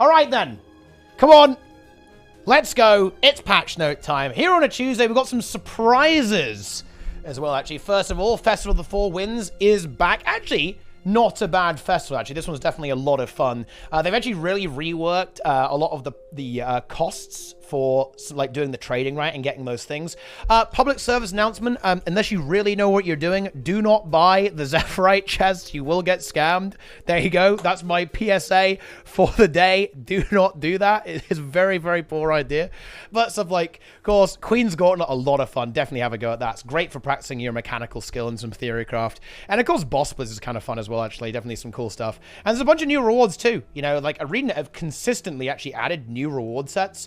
All right, then. Come on. Let's go. It's patch note time. Here on a Tuesday, we've got some surprises as well, actually. First of all, Festival of the Four Winds is back. Actually, not a bad festival, actually. This one's definitely a lot of fun. They've actually really reworked a lot of the costs for like doing the trading, right, and getting those things. Public service announcement, unless you really know what you're doing, do not buy the Zephyrite chest. You will get scammed. There you go. That's my PSA for the day. Do not do that. It is a very, very poor idea. But stuff like, of course, Queen's Gauntlet, a lot of fun. Definitely have a go at that. It's great for practicing your mechanical skill and some theorycraft. And of course, Boss Blitz is kind of fun as well, actually. Definitely some cool stuff. And there's a bunch of new rewards too. You know, like ArenaNet have consistently actually added new reward sets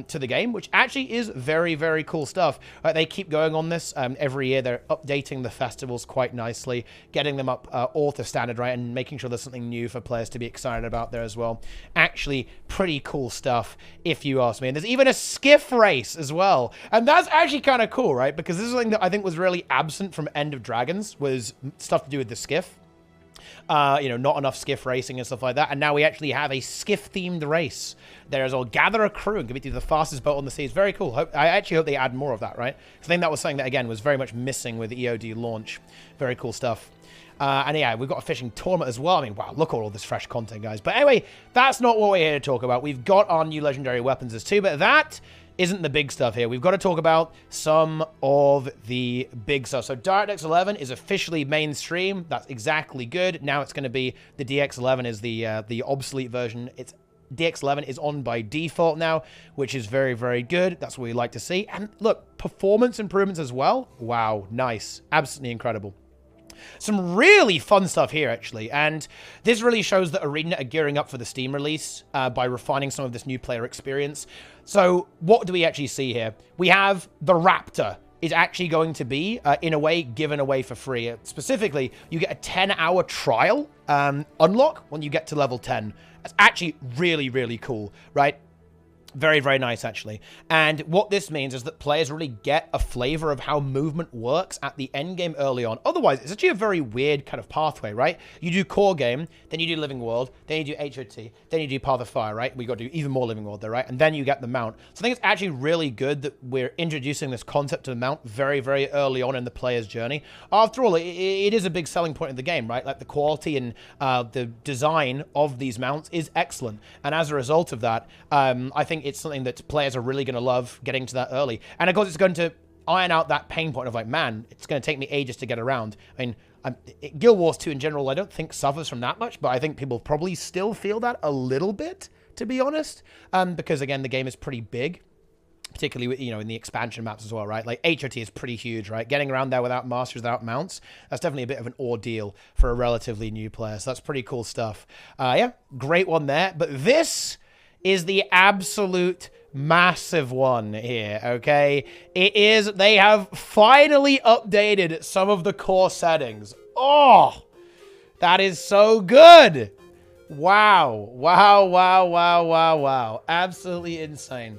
to the game, which actually is very, very cool stuff. They keep going on this every year. They're updating the festivals quite nicely, getting them up all to standard, right, and making sure there's something new for players to be excited about there as well. Actually, pretty cool stuff, if you ask me. And there's even a skiff race as well. And that's actually kind of cool, right, because this is something that I think was really absent from End of Dragons, was stuff to do with the skiff. You know, not enough skiff racing and stuff like that. And now we actually have a skiff-themed race there as well. Gather a crew and give it to the fastest boat on the sea. It's very cool. I actually hope they add more of that, right? I think that was something that, again, was very much missing with the EOD launch. Very cool stuff. And yeah, we've got a fishing tournament as well. I mean, wow, look at all this fresh content, guys. But anyway, that's not what we're here to talk about. We've got our new legendary weapons as too, but that isn't the big stuff here. We've got to talk about some of the big stuff. So DirectX 11 is officially mainstream. That's exactly good. Now it's going to be the DX11 is the obsolete version. It's DX11 is on by default now, which is very, very good. That's what we like to see. And look, performance improvements as well. Wow, nice. Absolutely incredible. Some really fun stuff here, actually, and this really shows that ArenaNet are gearing up for the Steam release by refining some of this new player experience. So what do we actually see here? We have the Raptor is actually going to be, in a way, given away for free. Specifically, you get a 10-hour trial unlock when you get to level 10. That's actually really, really cool, right? Very, very nice, actually. And what this means is that players really get a flavor of how movement works at the end game early on. Otherwise, it's actually a very weird kind of pathway, right? You do core game, then you do Living World, then you do HOT, then you do Path of Fire, right? We got to do even more Living World there, right? And then you get the mount. So I think it's actually really good that we're introducing this concept to the mount very, very early on in the player's journey. After all, it is a big selling point of the game, right? Like the quality and the design of these mounts is excellent. And as a result of that, I think it's something that players are really going to love getting to that early. And of course, it's going to iron out that pain point of like, man, it's going to take me ages to get around. I mean, Guild Wars 2 in general, I don't think suffers from that much, but I think people probably still feel that a little bit, to be honest, because again, the game is pretty big, particularly with, you know, in the expansion maps as well, right? Like HOT is pretty huge, right? Getting around there without masters, without mounts, that's definitely a bit of an ordeal for a relatively new player. So that's pretty cool stuff. Yeah, great one there. But this is the absolute massive one here, okay? It is, they have finally updated some of the core settings. Oh, that is so good. Wow, wow, wow, wow, wow, wow. Absolutely insane.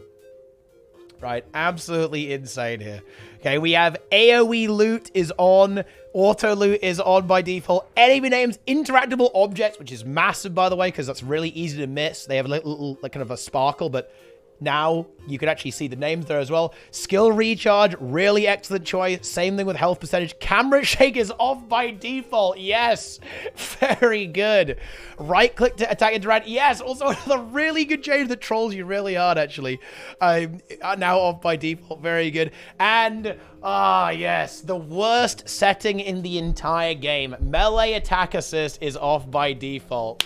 Right, absolutely insane here. Okay, we have AoE loot is on, auto loot is on by default. Enemy names, interactable objects, which is massive, by the way, because that's really easy to miss. They have a little like kind of a sparkle, but now you can actually see the names there as well. Skill recharge, really excellent choice. Same thing with health percentage. Camera shake is off by default. Yes, very good. Right click to attack interact. Yes, also another really good change that trolls you really hard, actually. Now off by default. Very good. And yes, the worst setting in the entire game. Melee attack assist is off by default.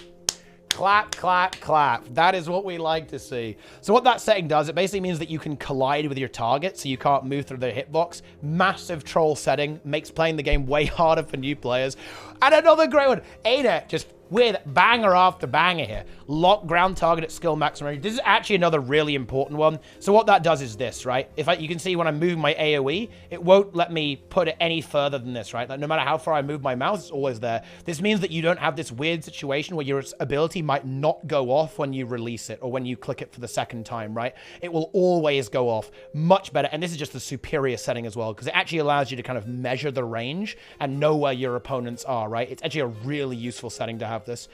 Clap, clap, clap. That is what we like to see. So what that setting does, it basically means that you can collide with your target, so you can't move through the hitbox. Massive troll setting. Makes playing the game way harder for new players. And another great one. ArenaNet just with banger after banger here. Lock ground target at skill maximum range. This is actually another really important one. So what that does is this, right? You can see when I move my AoE, it won't let me put it any further than this, right? Like no matter how far I move my mouse, it's always there. This means that you don't have this weird situation where your ability might not go off when you release it or when you click it for the second time, right? It will always go off. Much better. And this is just the superior setting as well, because it actually allows you to kind of measure the range and know where your opponents are, right? It's actually a really useful setting to have this.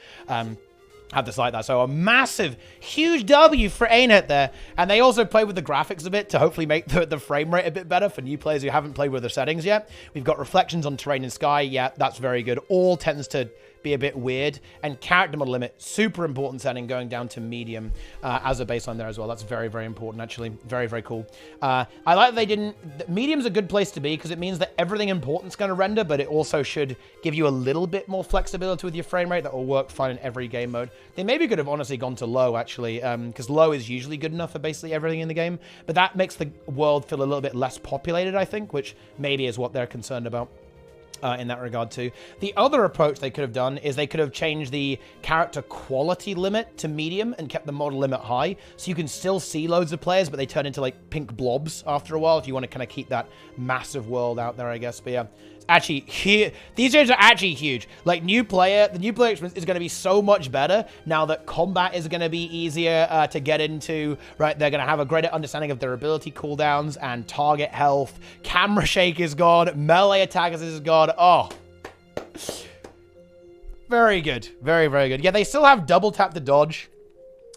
have this like that. So a massive, huge W for ArenaNet there. And they also played with the graphics a bit to hopefully make the frame rate a bit better for new players who haven't played with the settings yet. We've got reflections on terrain and sky. Yeah, that's very good. All tends to be a bit weird. And character model limit, super important setting, going down to medium as a baseline there as well. That's very, very important, actually. Very, very cool. I like that they didn't... Medium's a good place to be because it means that everything important's going to render, but it also should give you a little bit more flexibility with your frame rate that will work fine in every game mode. They maybe could have honestly gone to low, actually, because low is usually good enough for basically everything in the game, but that makes the world feel a little bit less populated, I think, which maybe is what they're concerned about. In that regard too. The other approach they could have done is they could have changed the character quality limit to medium and kept the model limit high, so you can still see loads of players, but they turn into like pink blobs after a while if you want to kind of keep that massive world out there, I guess. But yeah, actually here these games are actually huge. Like the new player experience is going to be so much better now that combat is going to be easier to get into, right? They're going to have a greater understanding of their ability cooldowns and target health. Camera shake is gone, melee attack is gone. Oh, very good. Very, very good. Yeah, they still have double tap to dodge.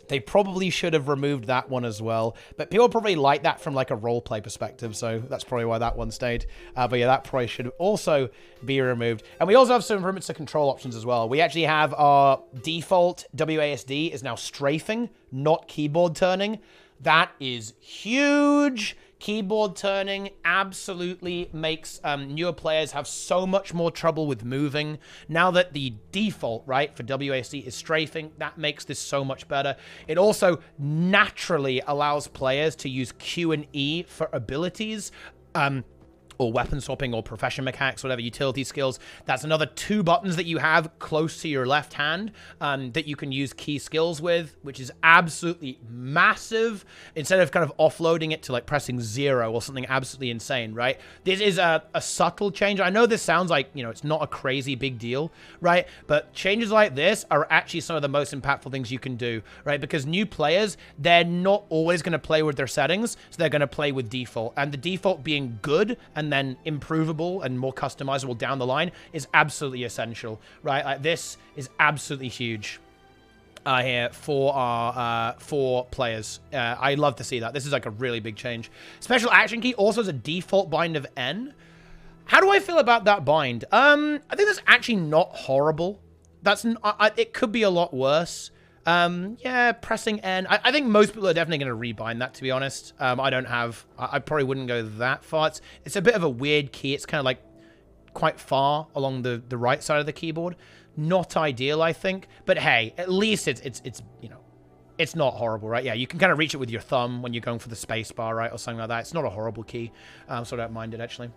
They probably should have removed that one as well. But people probably like that from like a roleplay perspective. So that's probably why that one stayed. But yeah, that probably should also be removed. And we also have some improvements to control options as well. We actually have our default WASD is now strafing, not keyboard turning. That is huge. Keyboard turning absolutely makes newer players have so much more trouble with moving. Now that the default, right, for WASD is strafing, that makes this so much better. It also naturally allows players to use Q and E for abilities. Or weapon swapping or profession mechanics, whatever utility skills. That's another 2 buttons that you have close to your left hand that you can use key skills with, which is absolutely massive. Instead of kind of offloading it to like pressing 0 or something absolutely insane, right? This is a subtle change. I know this sounds like, you know, it's not a crazy big deal, right? But changes like this are actually some of the most impactful things you can do, right? Because new players, they're not always going to play with their settings, so they're going to play with default. And the default being good and then improvable and more customizable down the line is absolutely essential, right? Like this is absolutely huge here for our for players. I love to see that. This is like a really big change. Special action key also has a default bind of N. How do I feel about that bind? I think that's actually not horrible. That's it could be a lot worse. Yeah, pressing N. I think most people are definitely going to rebind that, to be honest. I probably wouldn't go that far. It's a bit of a weird key. It's kind of like quite far along the right side of the keyboard. Not ideal, I think. But hey, at least it's you know, it's not horrible, right? Yeah, you can kind of reach it with your thumb when you're going for the space bar, right? Or something like that. It's not a horrible key. So I don't mind it, actually.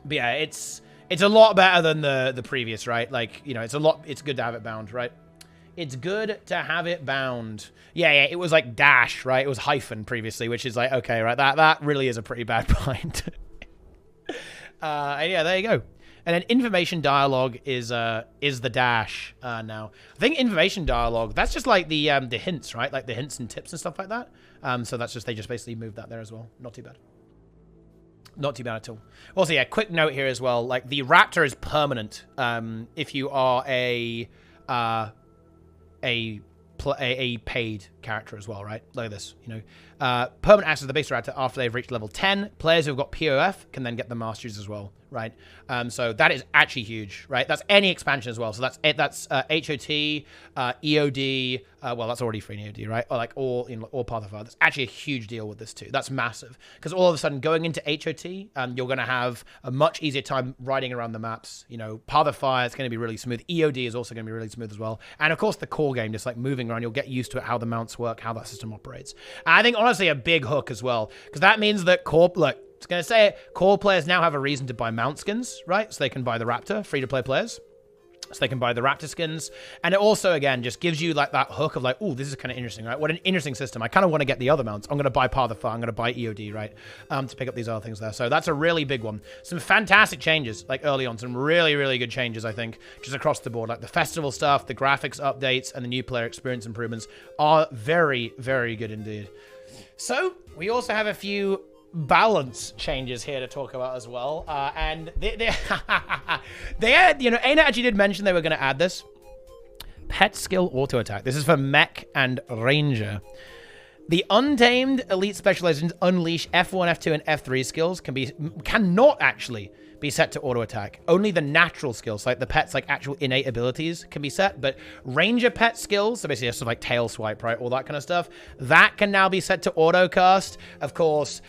But yeah, it's a lot better than the previous, right? Like, you know, it's good to have it bound, right? It's good to have it bound. Yeah, it was like dash, right? It was hyphen previously, which is like, okay, right? That really is a pretty bad bind. Yeah, there you go. And then information dialogue is the dash now. I think information dialogue, that's just like the hints, right? Like the hints and tips and stuff like that. So that's just, they just basically moved that there as well. Not too bad. Not too bad at all. Also, yeah, quick note here as well. Like the Raptor is permanent if you are a paid character as well, right? Like this, you know. Permanent access to the base Raptor after they've reached level 10. Players who've got POF can then get the Masters as well, right? So that is actually huge, right? That's any expansion as well. So that's HOT, EOD. Well, that's already free in EOD, right? Or like all Path of Fire. That's actually a huge deal with this too. That's massive because all of a sudden going into HOT, you're going to have a much easier time riding around the maps. You know, Path of Fire is going to be really smooth. EOD is also going to be really smooth as well. And of course, the core game, just like moving around, you'll get used to it, how the mounts work, how that system operates. And I think honestly a big hook as well because that means that core players now have a reason to buy mount skins, right? So they can buy the Raptor, free-to-play players. So they can buy the Raptor skins. And it also, again, just gives you like that hook of like, oh, this is kind of interesting, right? What an interesting system. I kind of want to get the other mounts. I'm going to buy Path of Fire. I'm going to buy EOD, right? To pick up these other things there. So that's a really big one. Some fantastic changes, like early on. Some really, really good changes, I think, just across the board. Like the festival stuff, the graphics updates, and the new player experience improvements are very, very good indeed. So we also have a few balance changes here to talk about as well. And they had, you know, ArenaNet actually did mention they were going to add this. Pet skill auto attack. This is for mech and ranger. The untamed elite specializations unleash F1, F2, and F3 skills cannot actually be set to auto attack. Only the natural skills, like the pet's like actual innate abilities, can be set. But ranger pet skills, so basically just like tail swipe, right, all that kind of stuff, that can now be set to auto cast. Of course,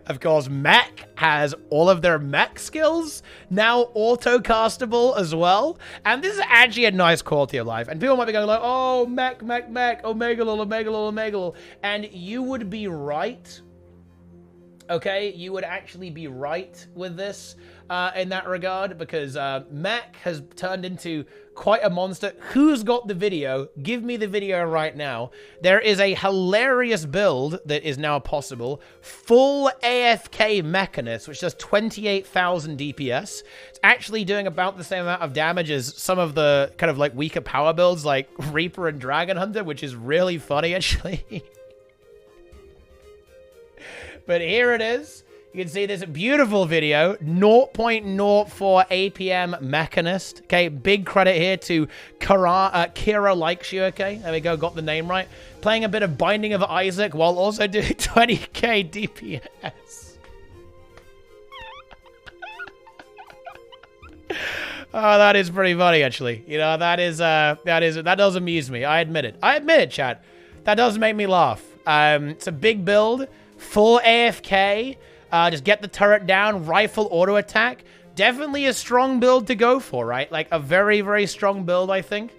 of course, mech has all of their mech skills now auto-castable as well. And this is actually a nice quality of life. And people might be going like, oh, mech, Omegalol, Omegalol, Omegalol. And you would be right. Okay, you would actually be right with this in that regard, because mech has turned into quite a monster. Who's got the video? Give me the video right now. There is a hilarious build that is now possible. Full AFK Mechanist, which does 28,000 DPS. It's actually doing about the same amount of damage as some of the kind of like weaker power builds like Reaper and Dragon Hunter, which is really funny actually. But here it is. You can see this beautiful video, 0.04 APM Mechanist. Okay, big credit here to Kira Likes You, okay? There we go, got the name right. Playing a bit of Binding of Isaac while also doing 20k DPS. Oh, that is pretty funny, actually. You know, that does amuse me. I admit it, chat. That does make me laugh. It's a big build. Full AFK, just get the turret down, rifle auto attack. Definitely a strong build to go for, right? Like a very, very strong build, I think.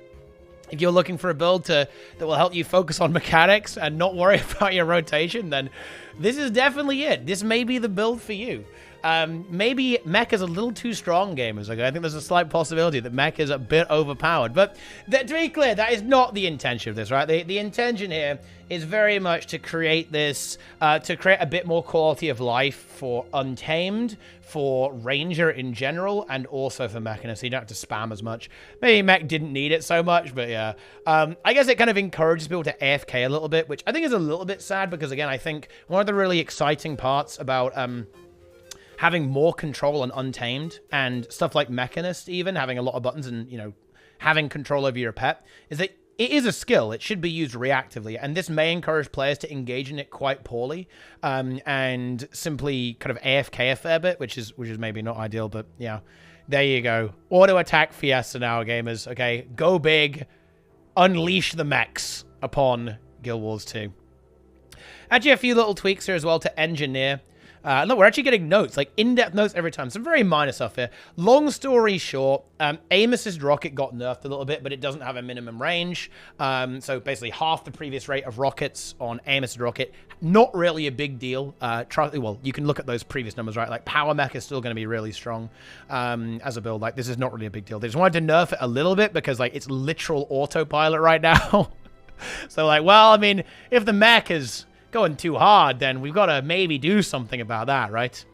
If you're looking for a build that will help you focus on mechanics and not worry about your rotation, then this is definitely it. This may be the build for you. Maybe mech is a little too strong, gamers. Okay, I think there's a slight possibility that mech is a bit overpowered. But to be clear, that is not the intention of this, right? The intention here is very much to create this, to create a bit more quality of life for Untamed, for Ranger in general, and also for Mechanist, so you don't have to spam as much. Maybe mech didn't need it so much, but yeah. I guess it kind of encourages people to AFK a little bit, which I think is a little bit sad, because again, I think one of the really exciting parts about having more control on Untamed and stuff like Mechanist, even having a lot of buttons and, you know, having control over your pet, is that it is a skill. It should be used reactively, and this may encourage players to engage in it quite poorly and simply kind of AFK a fair bit, which is maybe not ideal, but yeah, there you go. Auto attack Fiesta now, gamers. Okay, go big, unleash the mechs upon Guild Wars 2. Actually, a few little tweaks here as well to engineer. Look, we're actually getting notes, like in-depth notes every time. Some very minor stuff here. Long story short, aim-assist rocket got nerfed a little bit, but it doesn't have a minimum range. So basically half the previous rate of rockets on aim-assist rocket. Not really a big deal. Well, you can look at those previous numbers, right? Like power mech is still going to be really strong as a build. Like this is not really a big deal. They just wanted to nerf it a little bit because like it's literal autopilot right now. So like, well, I mean, if the mech is going too hard, then we've got to maybe do something about that, right?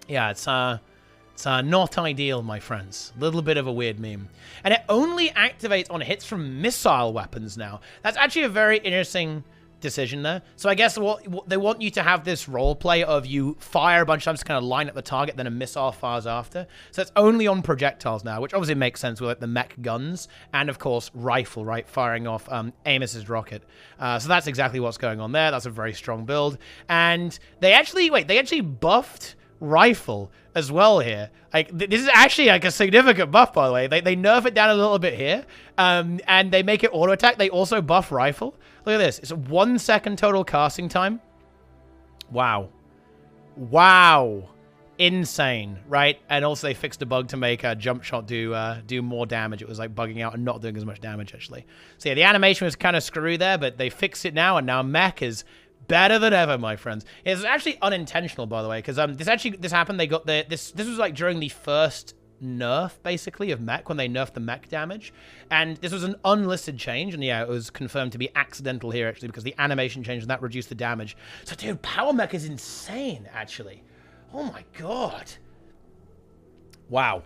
Yeah, it's not ideal, my friends. A little bit of a weird meme. And it only activates on hits from missile weapons now. That's actually a very interesting decision there. So I guess what they want you to have this role play of you fire a bunch of times to kind of line up the target, then a missile fires after. So it's only on projectiles now, which obviously makes sense with like the mech guns and of course rifle, right, firing off aim-assist rocket. So that's exactly what's going on there. That's a very strong build. And they actually buffed rifle as well here. Like this is actually like a significant buff, by the way. They nerf it down a little bit here, and they make it auto attack. They also buff rifle. Look at this. It's a 1 second total casting time. Wow. Wow. Insane, right? And also they fixed a bug to make a jump shot do more damage. It was like bugging out and not doing as much damage, actually. So yeah, the animation was kind of screwed there, but they fixed it now, and now mech is better than ever, my friends. It's actually unintentional, by the way, because this happened. They got this was like during the first nerf, basically, of mech, when they nerfed the mech damage, and this was an unlisted change, and yeah, it was confirmed to be accidental here, actually, because the animation changed and that reduced the damage. So dude, power mech is insane, actually. Oh my god. Wow.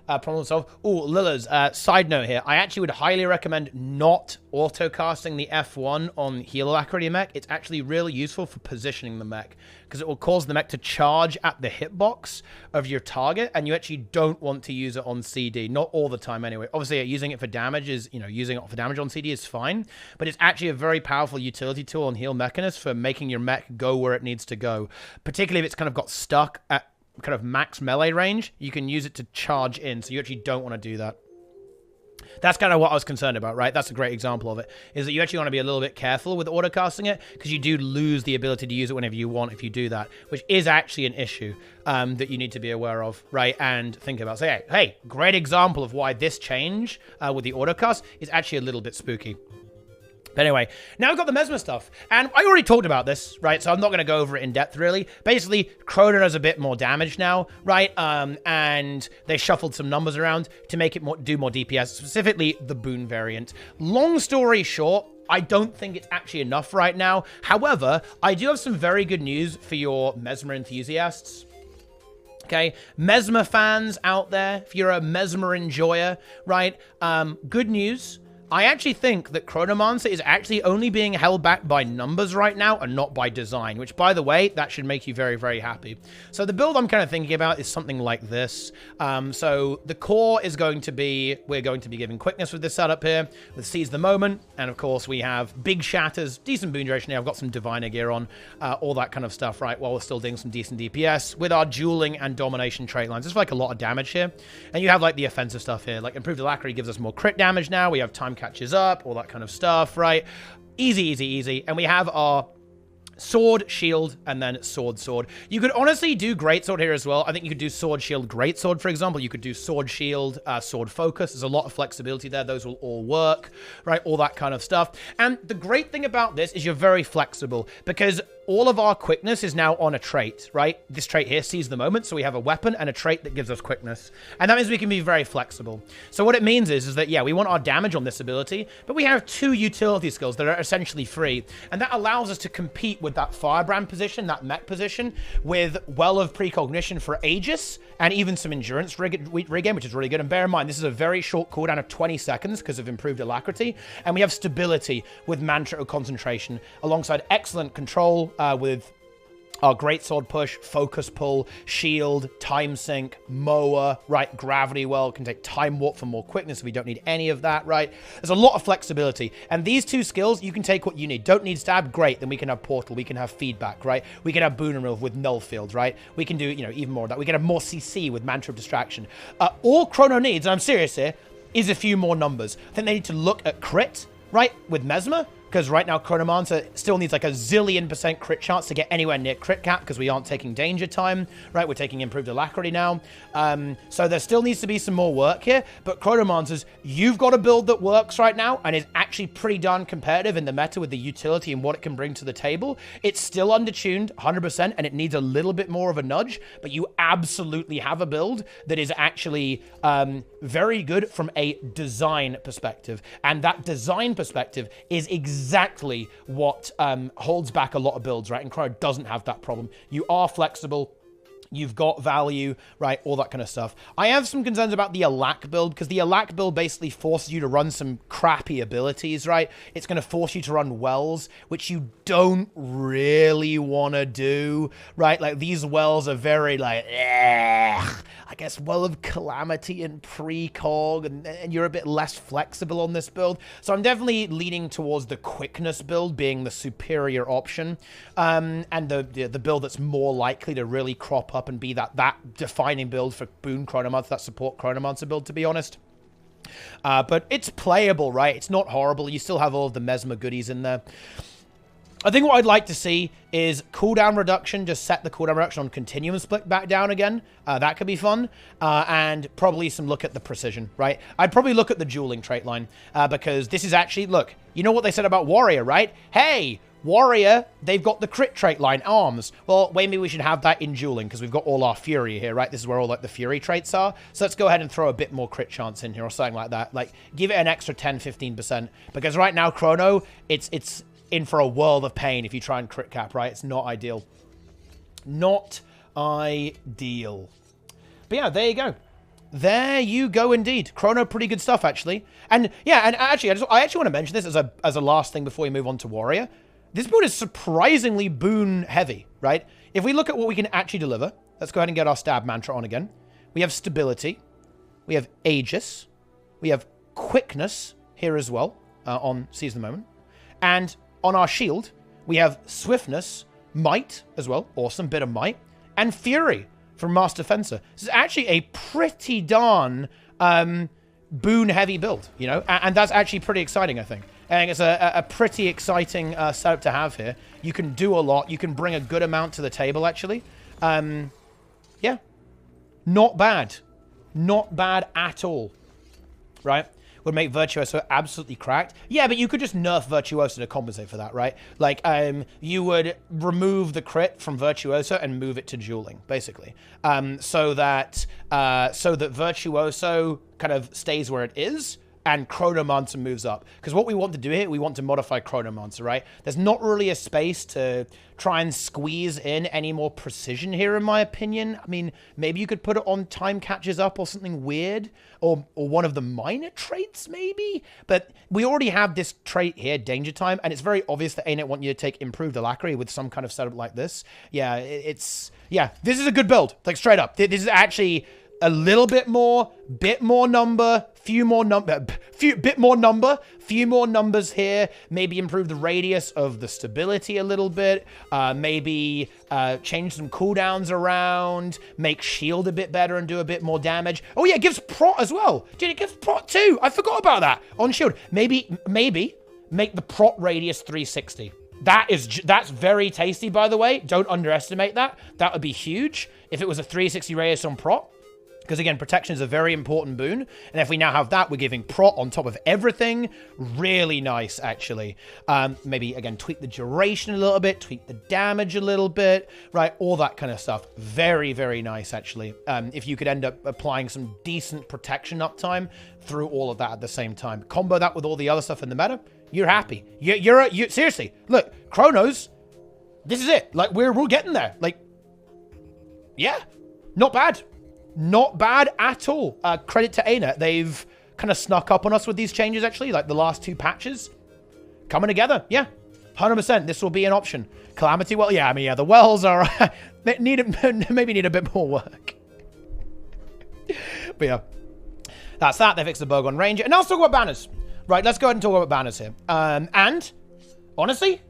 problem solved. Oh, Lilla's, side note here. I actually would highly recommend not auto-casting the F1 on heal alacrity mech. It's actually really useful for positioning the mech, because it will cause the mech to charge at the hitbox of your target, and you actually don't want to use it on CD. Not all the time anyway. Obviously, using it for damage is, using it for damage on CD is fine, but it's actually a very powerful utility tool on heal mechanist for making your mech go where it needs to go. Particularly if it's kind of got stuck at kind of max melee range, you can use it to charge in, so you actually don't want to do that. That's kind of what I was concerned about, right? That's a great example of it, is that you actually want to be a little bit careful with autocasting it, because you do lose the ability to use it whenever you want if you do that, which is actually an issue that you need to be aware of, right? And think about. So, hey, great example of why this change with the autocast is actually a little bit spooky. But anyway, now we've got the Mesmer stuff. And I already talked about this, right? So I'm not going to go over it in depth, really. Basically, Chrono does a bit more damage now, right? And they shuffled some numbers around to make it do more DPS, specifically the Boon variant. Long story short, I don't think it's actually enough right now. However, I do have some very good news for your Mesmer enthusiasts. Okay, Mesmer fans out there, if you're a Mesmer enjoyer, right? Good news. I actually think that Chronomancer is actually only being held back by numbers right now and not by design, which, by the way, that should make you very, very happy. So the build I'm kind of thinking about is something like this. So the core is going to be, we're going to be giving quickness with this setup here, with Seize the Moment, and of course we have big shatters, decent boon duration here. I've got some diviner gear on, all that kind of stuff, right, while we're still doing some decent DPS with our dueling and domination trait lines. There's like a lot of damage here. And you have like the offensive stuff here, like improved alacrity gives us more crit damage now. We have time catches up, all that kind of stuff, right? Easy, easy, easy. And we have our sword, shield, and then sword, sword. You could honestly do greatsword here as well. I think you could do sword, shield, greatsword, for example. You could do sword, shield, sword, focus. There's a lot of flexibility there. Those will all work, right? All that kind of stuff. And the great thing about this is you're very flexible, because all of our quickness is now on a trait, right? This trait here, Seize the Moment. So we have a weapon and a trait that gives us quickness. And that means we can be very flexible. So what it means is that, yeah, we want our damage on this ability, but we have two utility skills that are essentially free. And that allows us to compete with that Firebrand position, that mech position, with Well of Precognition for Aegis, and even some Endurance regain, which is really good. And bear in mind, this is a very short cooldown of 20 seconds because of improved alacrity. And we have stability with Mantra of Concentration, alongside excellent control with our greatsword push, focus pull, shield, time sink, mower, right? Gravity well, can take time warp for more quickness. We don't need any of that, right? There's a lot of flexibility. And these two skills, you can take what you need. Don't need stab, great. Then we can have portal, we can have feedback, right? We can have boon and real with null field, right? We can do, even more of that. We can have more CC with Mantra of Distraction. All Chrono needs, and I'm serious here, is a few more numbers. I think they need to look at crit, right? With Mesmer. Because right now, Chronomancer still needs like a zillion% crit chance to get anywhere near crit cap, because we aren't taking danger time, right? We're taking improved alacrity now. So there still needs to be some more work here. But Chronomancers, you've got a build that works right now and is actually pretty darn competitive in the meta with the utility and what it can bring to the table. It's still undertuned 100%, and it needs a little bit more of a nudge. But you absolutely have a build that is actually very good from a design perspective. And that design perspective is exactly what holds back a lot of builds, right? And Chrono doesn't have that problem. You are flexible. You've got value, right? All that kind of stuff. I have some concerns about the Alack build, because the Alack build basically forces you to run some crappy abilities, right? It's going to force you to run wells, which you don't really want to do, right? Like, these wells are very, like, I guess, Well of Calamity and precog, and you're a bit less flexible on this build. So I'm definitely leaning towards the quickness build being the superior option, and the build that's more likely to really crop up and be that defining build for Boon Chronomancer, that support Chronomancer build, to be honest. But it's playable, right? It's not horrible. You still have all of the Mesmer goodies in there. I think what I'd like to see is cooldown reduction. Just set the cooldown reduction on continuum split back down again. That could be fun. And probably some look at the precision, right? I'd probably look at the dueling trait line, because this is actually, look, you know what they said about Warrior, right? Hey, Warrior, they've got the crit trait line, arms. Well, maybe we should have that in dueling, because we've got all our Fury here, right? This is where all like the Fury traits are. So let's go ahead and throw a bit more crit chance in here, or something like that. Like, give it an extra 10-15%. Because right now, Chrono, it's in for a world of pain if you try and crit cap, right? It's not ideal. Not ideal. But yeah, there you go. there you go indeed. Chrono, pretty good stuff, actually. And yeah, and actually, I actually want to mention this as a last thing before we move on to Warrior. This build is surprisingly boon heavy, right? If we look at what we can actually deliver, let's go ahead and get our stab mantra on again. We have stability. We have Aegis. We have quickness here as well on Seize the Moment. And on our shield, we have swiftness, might as well. Awesome bit of might. And fury from Master Fencer. This is actually a pretty darn boon heavy build, you know? And that's actually pretty exciting, I think. I think it's a pretty exciting setup to have here. You can do a lot. You can bring a good amount to the table, actually. Yeah. Not bad. Not bad at all. Right? Would make Virtuoso absolutely cracked. Yeah, but you could just nerf Virtuoso to compensate for that, right? Like, you would remove the crit from Virtuoso and move it to dueling, basically. So that Virtuoso kind of stays where it is, and Chronomancer moves up. Because what we want to do here, we want to modify Chronomancer, right? There's not really a space to try and squeeze in any more precision here, in my opinion. I mean, maybe you could put it on Time Catches Up or something weird. Or one of the minor traits, maybe? But we already have this trait here, Danger Time, and it's very obvious that ArenaNet want you to take Improved Alacrity with some kind of setup like this. Yeah, yeah, this is a good build. Like, straight up. This is actually a little bit more number, few more numbers here. Maybe improve the radius of the stability a little bit. Maybe change some cooldowns around. Make shield a bit better and do a bit more damage. Oh yeah, it gives prot as well. Dude, it gives prot too. I forgot about that on shield. Maybe make the prot radius 360. That's very tasty, by the way. Don't underestimate that. That would be huge if it was a 360 radius on prot. Because, again, protection is a very important boon. And if we now have that, we're giving prot on top of everything. Really nice, actually. Maybe, again, tweak the duration a little bit. Tweak the damage a little bit. Right? All that kind of stuff. Very, very nice, actually. If you could end up applying some decent protection uptime through all of that at the same time. Combo that with all the other stuff in the meta. You're happy. You're seriously. Look, Chronos. This is it. Like, we're getting there. Like, yeah. Not bad. Not bad at all. Credit to ArenaNet. They've kind of snuck up on us with these changes, actually. Like the last 2 patches. Coming together. Yeah. 100%. This will be an option. Calamity Well. Yeah, I mean, yeah, the wells are... maybe need a bit more work. But yeah. That's that. They fixed the bug on Ranger. And now let's talk about banners. Right, let's go ahead and talk about banners here. And, honestly,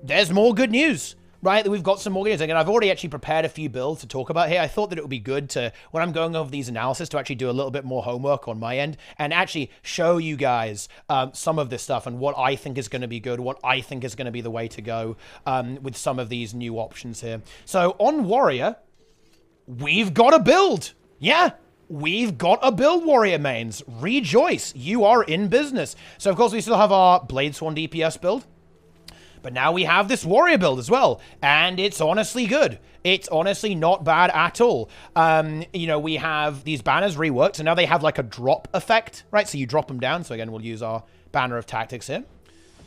there's more good news. Right, we've got some more games. Again, I've already actually prepared a few builds to talk about here. I thought that it would be good to, when I'm going over these analysis, to actually do a little bit more homework on my end and actually show you guys some of this stuff and what I think is going to be good, what I think is going to be the way to go with some of these new options here. So on Warrior, we've got a build. Yeah. We've got a build, Warrior mains. Rejoice. You are in business. So, of course, we still have our Blade Sworn DPS build. But now we have this Warrior build as well, and it's honestly good. It's honestly not bad at all. You know, we have these banners reworked, so now they have like a drop effect, right? So you drop them down. So again, we'll use our banner of tactics here.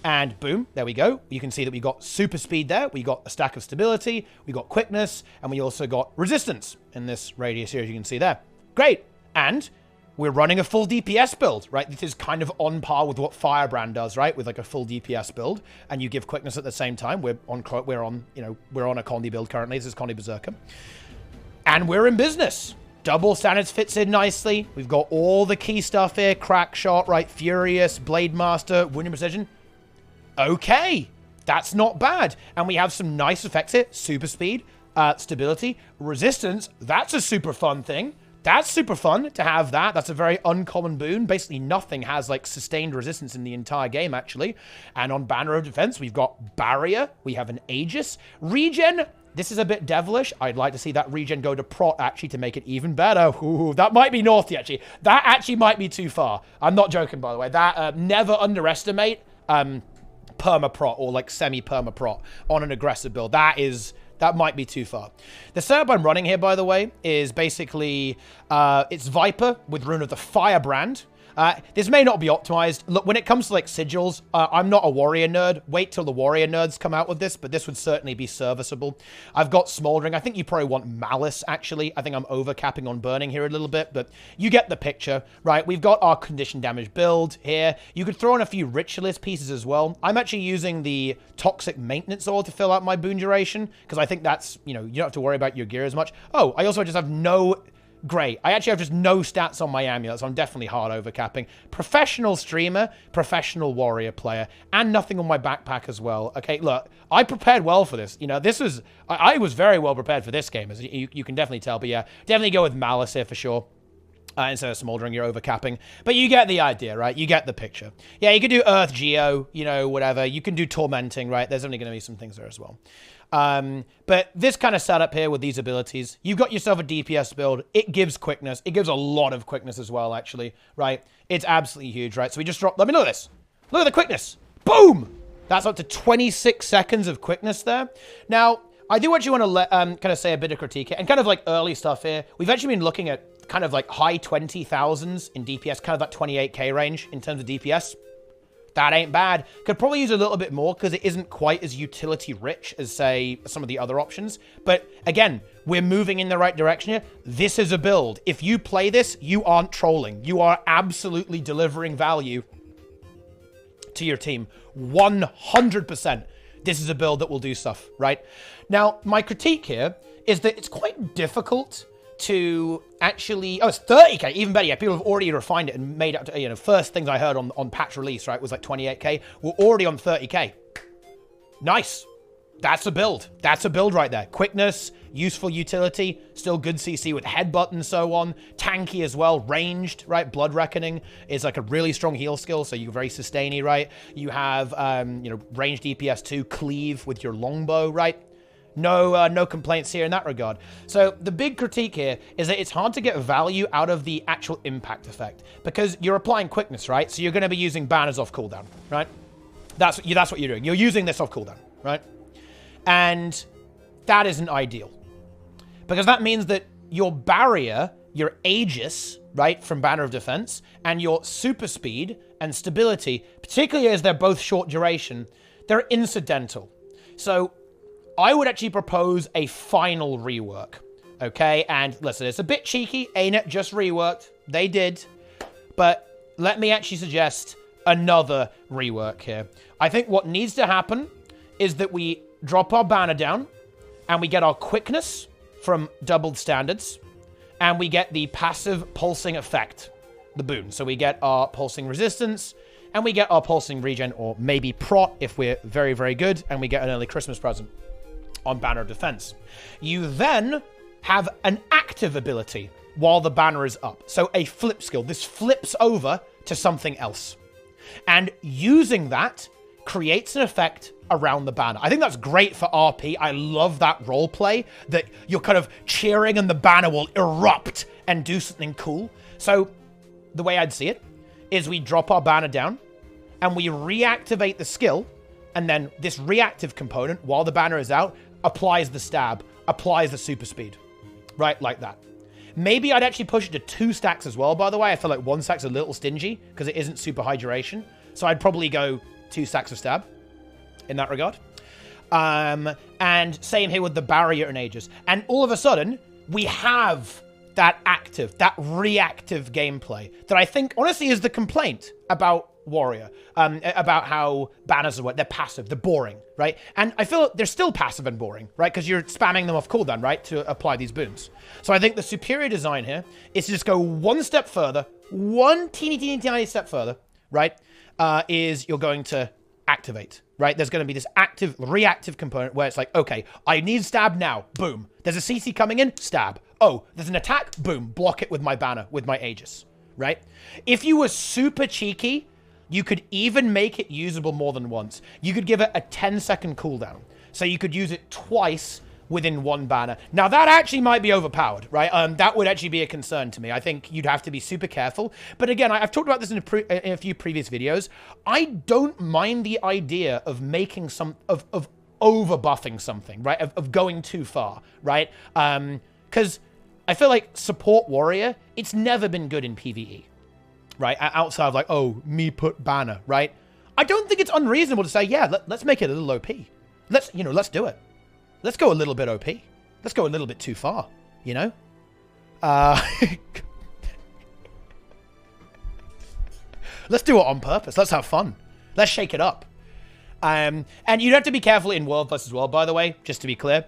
And boom, there we go. You can see that we got super speed there. We got a stack of stability, we got quickness, and we also got resistance in this radius here, as you can see there. Great. And we're running a full DPS build, right? This is kind of on par with what Firebrand does, right? With like a full DPS build, and you give quickness at the same time. We're on a Condi build currently. This is Condi Berserker, and we're in business. Double standards fits in nicely. We've got all the key stuff here: crack shot, right? Furious, Blade Master, wounding precision. Okay, that's not bad, and we have some nice effects here: super speed, stability, resistance. That's a super fun thing. That's super fun to have that. That's a very uncommon boon. Basically, nothing has, like, sustained resistance in the entire game, actually. And on Banner of Defense, we've got Barrier. We have an Aegis. Regen, this is a bit devilish. I'd like to see that regen go to prot, actually, to make it even better. Ooh, that might be naughty, actually. That actually might be too far. I'm not joking, by the way. That, never underestimate perma-prot or, like, semi-perma-prot on an aggressive build. That might be too far. The setup I'm running here, by the way, is basically, it's Viper with Rune of the Firebrand. This may not be optimized. Look, when it comes to like sigils, I'm not a warrior nerd. Wait till the warrior nerds come out with this, but this would certainly be serviceable. I've got smoldering. I think you probably want malice, actually. I think I'm overcapping on burning here a little bit, but you get the picture, right? We've got our condition damage build here. You could throw in a few ritualist pieces as well. I'm actually using the toxic maintenance oil to fill out my boon duration, because I think that's, you know, you don't have to worry about your gear as much. Oh, I also just have no... Great. I actually have just no stats on my amulet, so I'm definitely hard overcapping. Professional streamer, professional warrior player, and nothing on my backpack as well. Okay, look, I prepared well for this. You know, this was... I was very well prepared for this game, as you can definitely tell. But yeah, definitely go with malice here for sure. Instead of smoldering, you're overcapping. But you get the idea, right? You get the picture. Yeah, you could do Earth Geo, you know, whatever. You can do tormenting, right? There's only going to be some things there as well. But this kind of setup here with these abilities, you've got yourself a DPS build. It gives quickness. It gives a lot of quickness as well, actually, right? It's absolutely huge, right? So we just dropped... Let me look at this. Look at the quickness. Boom! That's up to 26 seconds of quickness there. Now, I do actually want to kind of say a bit of critique here, and kind of like early stuff here. We've actually been looking at kind of like high 20,000s in DPS, kind of that 28k range in terms of DPS. That ain't bad. Could probably use a little bit more because it isn't quite as utility rich as, say, some of the other options. But again, we're moving in the right direction here. This is a build. If you play this, you aren't trolling. You are absolutely delivering value to your team. 100%. This is a build that will do stuff, right? Now, my critique here is that it's quite difficult to actually... Oh, it's 30k, even better. Yeah, people have already refined it and made it up to, you know, first things I heard on patch release, right, was like 28k. We're already on 30k. Nice. That's a build. That's a build right there. Quickness, useful utility, still good CC with headbutt and so on. Tanky as well, ranged, right? Blood Reckoning is like a really strong heal skill, so you're very sustainy, right? You have, you know, ranged DPS 2, cleave with your longbow, right? No complaints here in that regard. So the big critique here is that it's hard to get value out of the actual impact effect because you're applying quickness, right? So you're going to be using banners off cooldown, right? That's what you're doing. You're using this off cooldown, right? And that isn't ideal because that means that your barrier, your Aegis, right, from Banner of Defense, and your super speed and stability, particularly as they're both short duration, they're incidental. So I would actually propose a final rework, okay? And listen, it's a bit cheeky. ArenaNet just reworked. They did. But let me actually suggest another rework here. I think what needs to happen is that we drop our banner down and we get our quickness from doubled standards and we get the passive pulsing effect, the boon. So we get our pulsing resistance and we get our pulsing regen or maybe prot if we're very, very good and we get an early Christmas present on Banner of Defense. You then have an active ability while the banner is up. So a flip skill. This flips over to something else. And using that creates an effect around the banner. I think that's great for RP. I love that role play that you're kind of cheering and the banner will erupt and do something cool. So the way I'd see it is we drop our banner down and we reactivate the skill. And then this reactive component, while the banner is out, applies the stab, applies the super speed, right? Like that. Maybe I'd actually push it to 2 stacks as well, by the way. I feel like 1 stack's a little stingy because it isn't super high duration. So I'd probably go 2 stacks of stab in that regard. And same here with the barrier and Aegis. And all of a sudden, we have that active, that reactive gameplay that I think, honestly, is the complaint about Warrior, about how banners are what they're passive, they're boring, right? And I feel they're still passive and boring, right? Because you're spamming them off cooldown, right, to apply these boons. So I think the superior design here is to just go 1 step further, 1 teeny tiny step further, right? Is you're going to activate, right? There's going to be this active, reactive component where it's like, okay, I need stab now, boom. There's a CC coming in, stab. Oh, there's an attack, boom, block it with my banner, with my Aegis, right? If you were super cheeky, you could even make it usable more than once. You could give it a 10-second cooldown. So you could use it twice within 1 banner. Now, that actually might be overpowered, right? That would actually be a concern to me. I think you'd have to be super careful. But again, I've talked about this in a few previous videos. I don't mind the idea of making of over-buffing something, right? Of going too far, right? Because I feel like support warrior, it's never been good in PvE. right? Outside of like, oh, me put banner, right? I don't think it's unreasonable to say, yeah, let's make it a little OP. Let's do it. Let's go a little bit OP. Let's go a little bit too far, you know? Let's do it on purpose. Let's have fun. Let's shake it up. And you'd have to be careful in World Plus as well, by the way, just to be clear,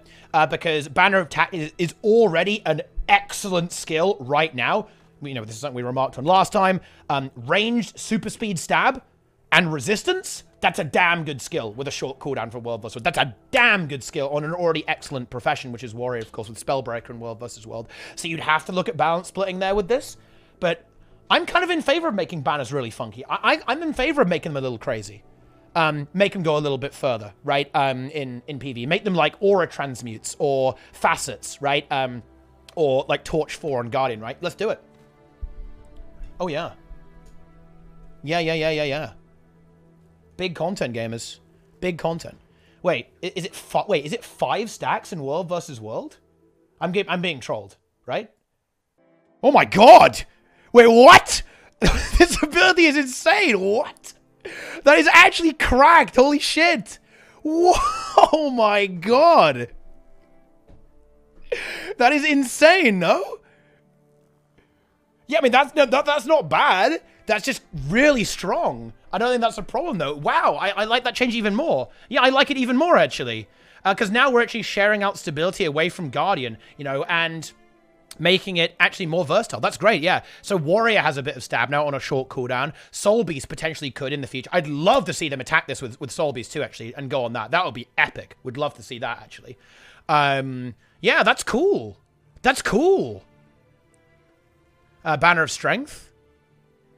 because Banner of Tactics is already an excellent skill right now. You know, this is something we remarked on last time. Ranged super speed stab and resistance, that's a damn good skill with a short cooldown for World vs. World. That's a damn good skill on an already excellent profession, which is Warrior, of course, with Spellbreaker and World vs. World. So you'd have to look at balance splitting there with this. But I'm kind of in favor of making banners really funky. I'm in favor of making them a little crazy. Make them go a little bit further, right? In PvE. Make them like aura transmutes or facets, right? Or like Torch 4 on Guardian, right? Let's do it. Oh, yeah. Yeah. Big content, gamers. Big content. Wait, is it 5 stacks in World vs. World? I'm being trolled, right? Oh my god! Wait, what? This ability is insane. What? That is actually cracked. Holy shit. Whoa, oh my god. That is insane, no? Yeah, I mean, that's not bad. That's just really strong. I don't think that's a problem, though. Wow, I like that change even more. Yeah, I like it even more, actually. Because now we're actually sharing out stability away from Guardian, you know, and making it actually more versatile. That's great, yeah. So Warrior has a bit of stab now on a short cooldown. Soul Beast potentially could in the future. I'd love to see them attack this with Soul Beast too, actually, and go on that. That would be epic. Would love to see that, actually. Yeah, that's cool. That's cool. Banner of Strength.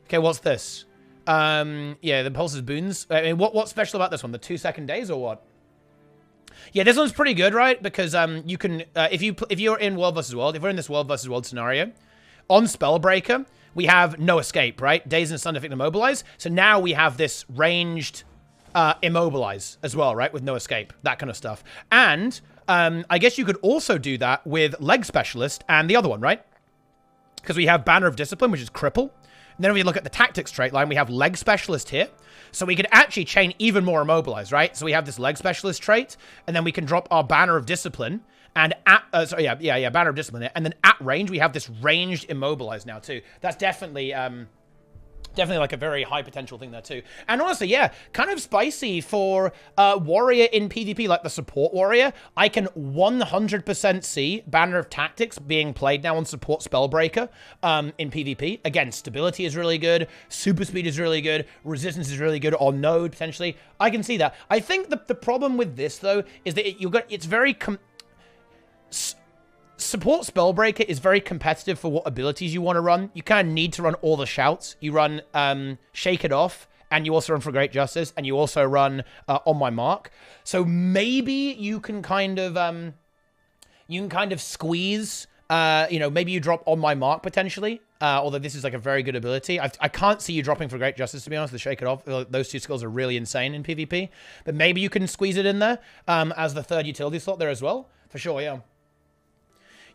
Okay, what's this? Yeah, the Pulse's Boons. I mean, what's special about this one? The 2-second days or what? Yeah, this one's pretty good, right? Because you can, if you're in World vs. World, if we're in this World vs. World scenario, on Spellbreaker, we have no escape, right? Daze and Stun Effect Immobilize. So now we have this ranged Immobilize as well, right? With no escape, that kind of stuff. And I guess you could also do that with Leg Specialist and the other one, right? Because we have Banner of Discipline, which is Cripple. And then if we look at the Tactics trait line, we have Leg Specialist here. So we could actually chain even more Immobilize, right? So we have this Leg Specialist trait, and then we can drop our Banner of Discipline, and at, Banner of Discipline here. And then at range, we have this ranged Immobilize now too. That's definitely, definitely like a very high potential thing there too. And honestly, yeah, kind of spicy for Warrior in PvP, like the support Warrior. I can 100% see Banner of Tactics being played now on support Spellbreaker in PvP. Again, stability is really good. Super speed is really good. Resistance is really good on node, potentially. I can see that. I think the problem with this, though, is that it's very... Support Spellbreaker is very competitive for what abilities you want to run. You kind of need to run all the shouts. You run Shake It Off, and you also run For Great Justice, and you also run On My Mark. So maybe you can kind of squeeze. You know, maybe you drop On My Mark potentially. Although this is like a very good ability. I can't see you dropping For Great Justice, to be honest. The Shake It Off, those two skills are really insane in PvP. But maybe you can squeeze it in there as the third utility slot there as well. For sure, yeah.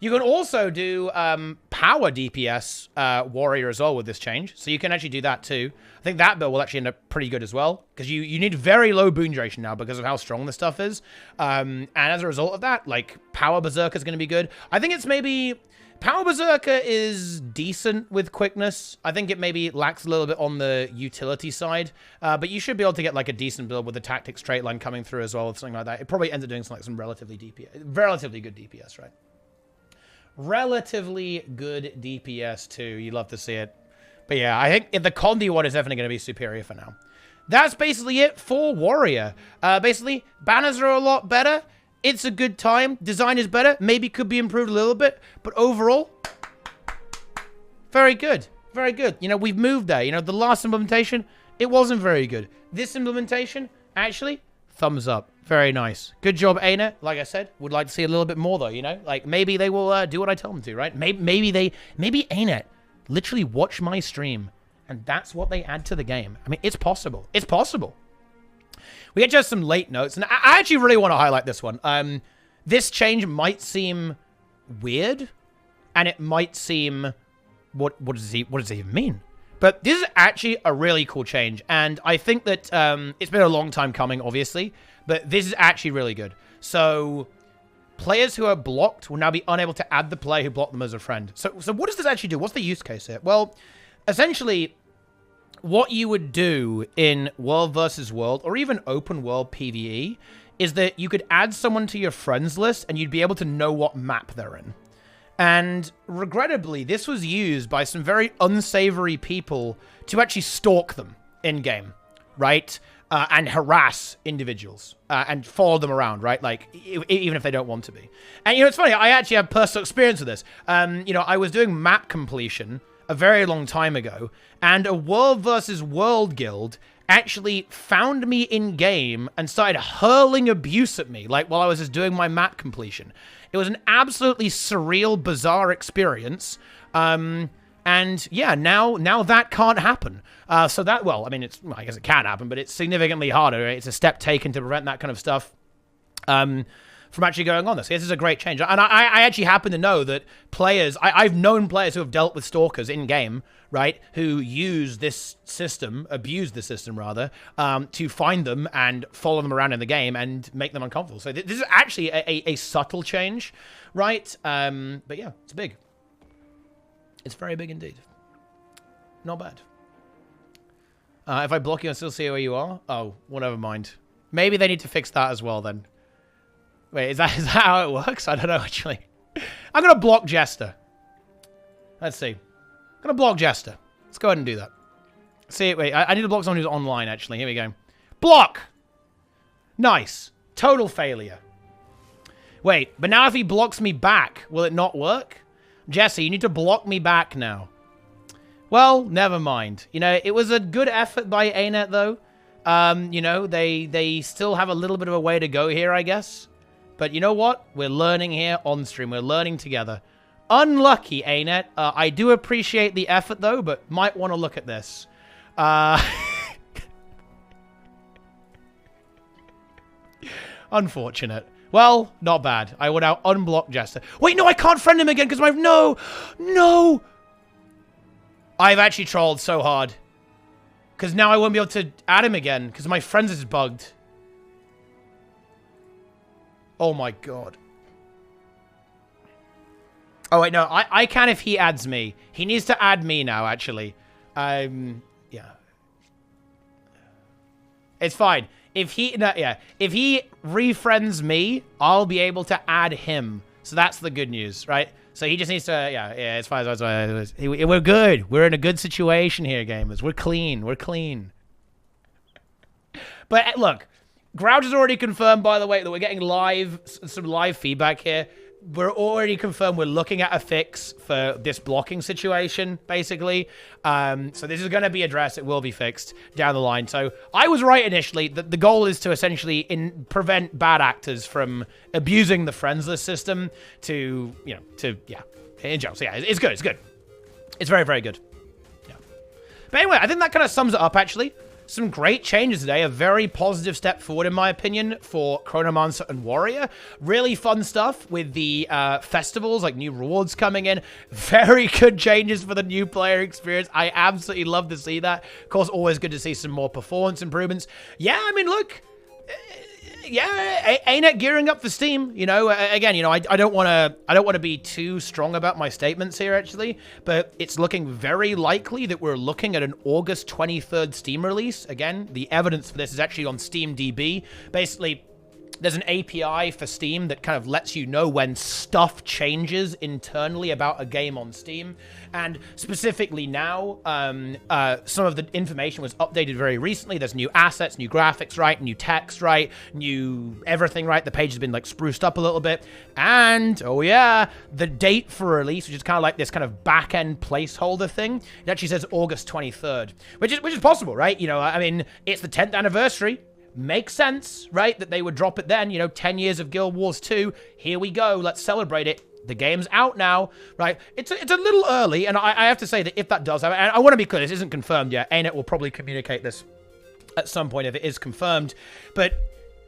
You can also do power DPS Warrior as well with this change. So you can actually do that too. I think that build will actually end up pretty good as well. Because you need very low boon duration now because of how strong this stuff is. And as a result of that, like, Power Berserker is going to be good. I think it's maybe... Power Berserker is decent with quickness. I think it maybe lacks a little bit on the utility side. But you should be able to get like a decent build with the Tactics trait line coming through as well, or something like that. It probably ends up doing some relatively good DPS, right? Relatively good DPS too. You'd love to see it. But yeah, I think the Condi one is definitely going to be superior for now. That's basically it for Warrior. Basically, banners are a lot better. It's a good time. Design is better. Maybe could be improved a little bit. But overall, very good. Very good. You know, we've moved there. You know, the last implementation, it wasn't very good. This implementation, actually, thumbs up. Very nice. Good job, ArenaNet. Like I said, would like to see a little bit more, though, you know? Like, maybe they will do what I tell them to, right? Maybe ArenaNet literally watch my stream, and that's what they add to the game. I mean, it's possible. It's possible. We get just some late notes, and I actually really want to highlight this one. This change might seem weird, and it might seem... What does it even mean? But this is actually a really cool change, and I think that it's been a long time coming, obviously, but this is actually really good. So players who are blocked will now be unable to add the player who blocked them as a friend. So what does this actually do? What's the use case here? Well, essentially, what you would do in World versus World, or even open world PvE, is that you could add someone to your friends list, and you'd be able to know what map they're in. And regrettably, this was used by some very unsavory people to actually stalk them in-game, right? And harass individuals and follow them around, right? Like, even if they don't want to be. And, it's funny, I actually have personal experience with this. I was doing map completion a very long time ago, and a World versus World guild actually found me in-game and started hurling abuse at me, like, while I was just doing my map completion. It was an absolutely surreal, bizarre experience. And yeah, now that can't happen. So that, well, I mean, I guess it can happen, but it's significantly harder. Right? It's a step taken to prevent that kind of stuff from actually going on. This is a great change. And I actually happen to know that players, I've known players who have dealt with stalkers in-game, right, who use this system, abuse the system, rather, to find them and follow them around in the game and make them uncomfortable. So this is actually a subtle change, right? But yeah, it's big. It's very big indeed. Not bad. If I block you, I'll still see where you are? Oh, well, never mind. Maybe they need to fix that as well, then. Wait, is that how it works? I don't know, actually. I'm going to block Jester. Let's see. I'm going to block Jester. Let's go ahead and do that. See, wait, I need to block someone who's online, actually. Here we go. Block! Nice. Total failure. Wait, but now if he blocks me back, will it not work? Jesse, you need to block me back now. Well, never mind. It was a good effort by ArenaNet, though. They still have a little bit of a way to go here, I guess. But you know what? We're learning here on stream. We're learning together. Unlucky, ArenaNet. I do appreciate the effort, though, but might want to look at this. Unfortunate. Well, not bad. I will now unblock Jester. Wait, no, I can't friend him again because my... No! No! I've actually trolled so hard. Because now I won't be able to add him again because my friends is bugged. Oh my god. Oh wait, no, I can if he adds me. He needs to add me now, actually. Yeah. It's fine. If he refriends me, I'll be able to add him. So that's the good news, right? So he just needs to, yeah, it's fine. We're good. We're in a good situation here, gamers. We're clean. We're clean. But look, Grouch has already confirmed, by the way, that we're getting some live feedback here. We're already confirmed we're looking at a fix for this blocking situation, basically. So this is going to be addressed. It will be fixed down the line. So I was right initially. The goal is to essentially prevent bad actors from abusing the friends list system to, in general. So yeah, it's good. It's good. It's very, very good. Yeah. But anyway, I think that kind of sums it up, actually. Some great changes today. A very positive step forward, in my opinion, for Chronomancer and Warrior. Really fun stuff with the festivals, like new rewards coming in. Very good changes for the new player experience. I absolutely love to see that. Of course, always good to see some more performance improvements. Yeah, I mean, look... Yeah, ArenaNet gearing up for Steam. Again, I don't want to be too strong about my statements here, actually, but it's looking very likely that we're looking at an August 23rd Steam release. Again, the evidence for this is actually on SteamDB. Basically, there's an API for Steam that kind of lets you know when stuff changes internally about a game on Steam. And specifically now, some of the information was updated very recently. There's new assets, new graphics, right? New text, right? New everything, right? The page has been like spruced up a little bit. And, oh yeah, the date for release, which is kind of like this kind of back-end placeholder thing. It actually says August 23rd, which is possible, right? I mean, it's the 10th anniversary. Makes sense, right? That they would drop it then, 10 years of Guild Wars 2. Here we go. Let's celebrate it. The game's out now, right? It's a little early, and I have to say that if that does happen, and I want to be clear, this isn't confirmed yet. ArenaNet will probably communicate this at some point if it is confirmed, but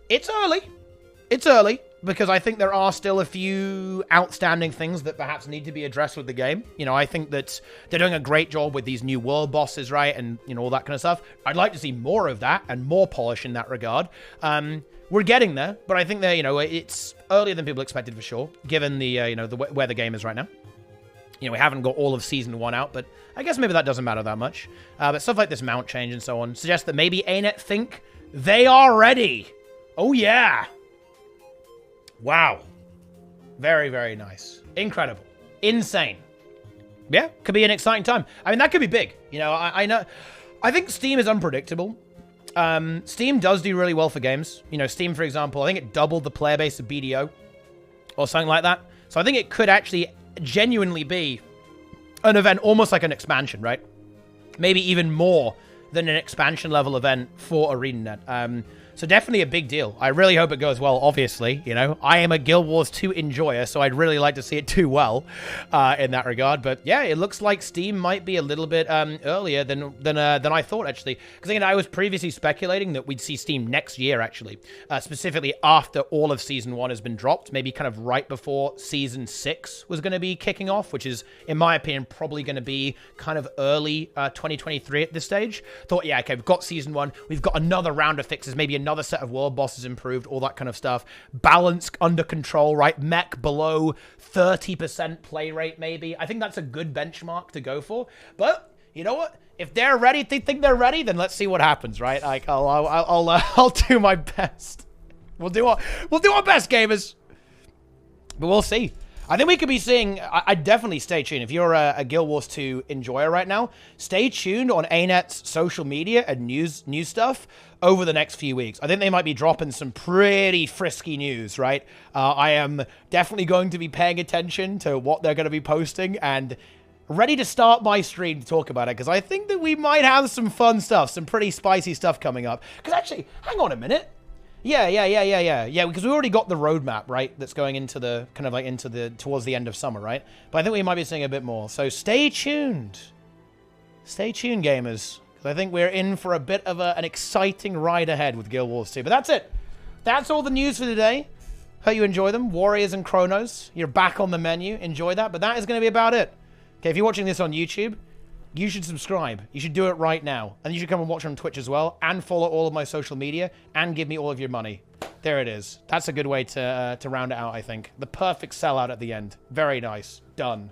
it's early. It's early, because I think there are still a few outstanding things that perhaps need to be addressed with the game. You know, I think that they're doing a great job with these new world bosses, right? And, you know, all that kind of stuff. I'd like to see more of that and more polish in that regard. We're getting there, but I think that, you know, it's earlier than people expected for sure, given the, you know, where the game is right now. You know, we haven't got all of Season 1 out, but I guess maybe that doesn't matter that much. But stuff like this mount change and so on suggests that maybe ArenaNet think they are ready. Oh, yeah. Wow. Very, very nice. Incredible. Insane. Yeah, could be an exciting time. I mean, that could be big. You know, I know. I think Steam is unpredictable. Steam does do really well for games. You know, Steam, for example, I think it doubled the player base of BDO or something like that. So I think it could actually genuinely be an event almost like an expansion, right? Maybe even more than an expansion level event for ArenaNet. So definitely a big deal. I really hope it goes well, obviously. You know, I am a Guild Wars 2 enjoyer, so I'd really like to see it do well in that regard. But yeah, it looks like Steam might be a little bit earlier than I thought, actually. Because again, I was previously speculating that we'd see Steam next year, actually. Specifically after all of Season 1 has been dropped. Maybe kind of right before Season 6 was going to be kicking off, which is, in my opinion, probably going to be kind of early 2023 at this stage. Thought, yeah, okay, we've got Season 1. We've got another round of fixes, maybe another set of world bosses improved, all that kind of stuff. Balance under control, right? Mech below 30% play rate, maybe. I think that's a good benchmark to go for. But you know what? If they're ready, if they think they're ready, then let's see what happens, right? Like, I'll do my best. We'll do our best, gamers. But we'll see. I think we could be seeing, I'd definitely stay tuned. If you're a Guild Wars 2 enjoyer right now, stay tuned on ArenaNet's social media and news stuff over the next few weeks. I think they might be dropping some pretty frisky news, right? I am definitely going to be paying attention to what they're going to be posting and ready to start my stream to talk about it, because I think that we might have some fun stuff, some pretty spicy stuff coming up. Because actually, hang on a minute. Yeah, because we already got the roadmap, right? That's going into the, kind of like into the, towards the end of summer, right? But I think we might be seeing a bit more. So stay tuned. Stay tuned, gamers. Because I think we're in for a bit of an exciting ride ahead with Guild Wars 2. But that's it. That's all the news for today. Hope you enjoy them. Warriors and Chronos. You're back on the menu. Enjoy that. But that is going to be about it. Okay, if you're watching this on YouTube, you should subscribe. You should do it right now. And you should come and watch on Twitch as well. And follow all of my social media. And give me all of your money. There it is. That's a good way to round it out, I think. The perfect sellout at the end. Very nice. Done.